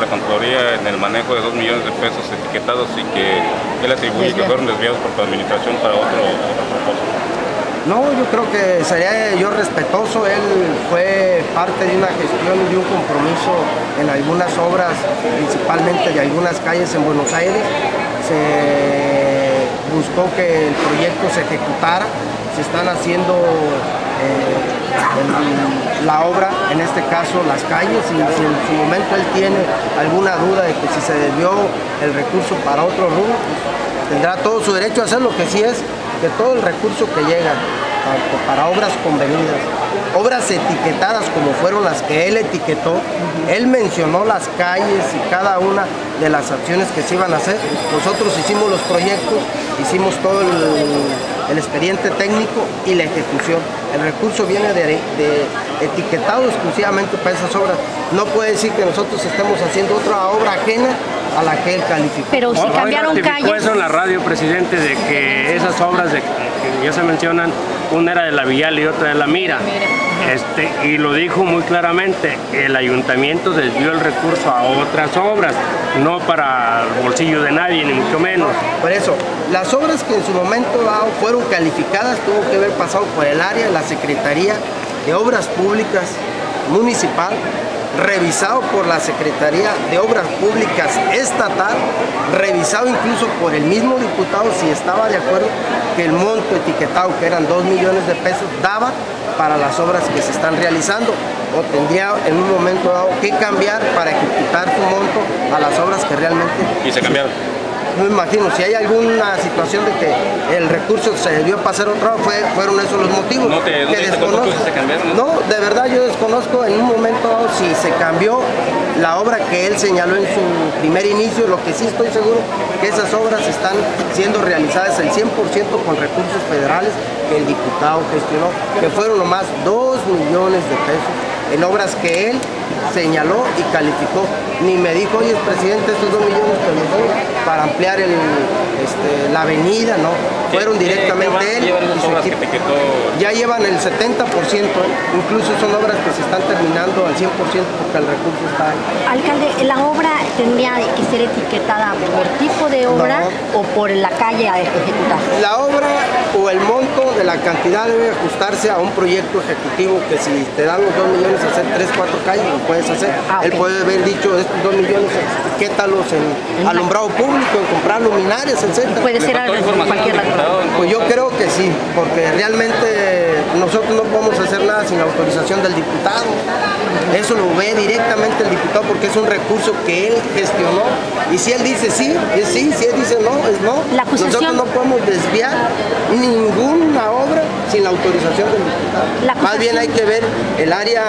Contraloría en el manejo de 2 millones de pesos etiquetados y que él atribuye que fueron desviados por tu administración para otro propósito? No, yo creo que sería yo respetuoso. Él fue parte de una gestión y de un compromiso en algunas obras, principalmente de algunas calles en Buenos Aires. Se buscó que el proyecto se ejecutara. Se están haciendo la obra, en este caso las calles, y si en su momento él tiene alguna duda de que si se desvió el recurso para otro rubro, pues tendrá todo su derecho a hacer. Lo que sí es que todo el recurso que llega para obras convenidas, obras etiquetadas como fueron las que él etiquetó, él mencionó las calles y cada una de las acciones que se iban a hacer. Nosotros hicimos los proyectos, hicimos todo el expediente técnico y la ejecución. El recurso viene de etiquetado exclusivamente para esas obras. No puede decir que nosotros estemos haciendo otra obra ajena a la que él calificó. Pero si cambiaron calles. Eso en la radio, presidente, de que esas obras que ya se mencionan, una era de la Villal y otra de la Mira. Y lo dijo muy claramente, el ayuntamiento desvió el recurso a otras obras, no para el bolsillo de nadie, ni mucho menos. Por eso, las obras que en su momento dado fueron calificadas tuvo que haber pasado por el área de la Secretaría de Obras Públicas Municipal, revisado por la Secretaría de Obras Públicas Estatal, revisado incluso por el mismo diputado si estaba de acuerdo que el monto etiquetado, que eran 2 millones de pesos, daba para las obras que se están realizando, o tendría en un momento dado que cambiar para ejecutar su monto a las obras que realmente... ¿Y se cambiaron? No me imagino, si hay alguna situación de que el recurso se debió pasar otra vez, fueron esos los motivos. ¿No te desconozco si se cambiaron? No, de verdad yo desconozco en un momento dado si se cambió la obra que él señaló en su primer inicio. Lo que sí estoy seguro que esas obras están siendo realizadas el 100% con recursos federales que el diputado gestionó, que fueron nomás 2 millones de pesos en obras que él señaló y calificó. Ni me dijo, oye, presidente, estos 2 millones que les doy para ampliar la avenida, no. Fueron directamente él y su equipo. Ya llevan el 70%, incluso son obras que se están terminando al 100% porque el recurso está ahí. Alcalde, ¿la obra tendría que ser etiquetada por tipo de obra o por la calle a ejecutar? La obra o el monto de la cantidad debe ajustarse a un proyecto ejecutivo, que si te dan los 2 millones a hacer 3, 4 calles, lo puedes hacer. Él puede haber dicho, estos 2 millones, etiquétalos en alumbrado público, en comprar luminarias, etc. Puede ser cualquier razón. Pues yo creo que sí, porque realmente nosotros no podemos hacer nada sin la autorización del diputado. Eso lo ve directamente el diputado porque es un recurso que él gestionó. Y si él dice sí, es sí, si él dice no, es no. Nosotros no podemos desviar ninguna obra sin la autorización del diputado. Más bien hay que ver el área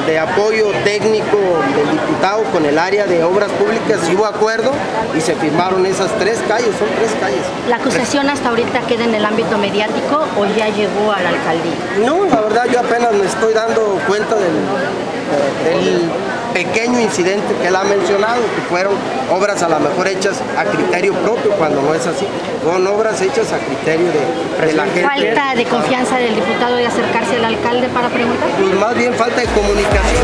de apoyo técnico del diputado con el área de obras públicas, si hubo acuerdo y se firmaron esas 3 calles, son 3 calles. ¿La acusación hasta ahorita queda en el ámbito mediático o ya llegó a la alcaldía? No, la verdad yo apenas me estoy dando cuenta del pequeño incidente que él ha mencionado, que fueron obras a lo mejor hechas a criterio propio, cuando no es así. Son obras hechas a criterio de la gente. ¿Falta de confianza del diputado de acercarse al alcalde para preguntar? Pues más bien falta de comunicación.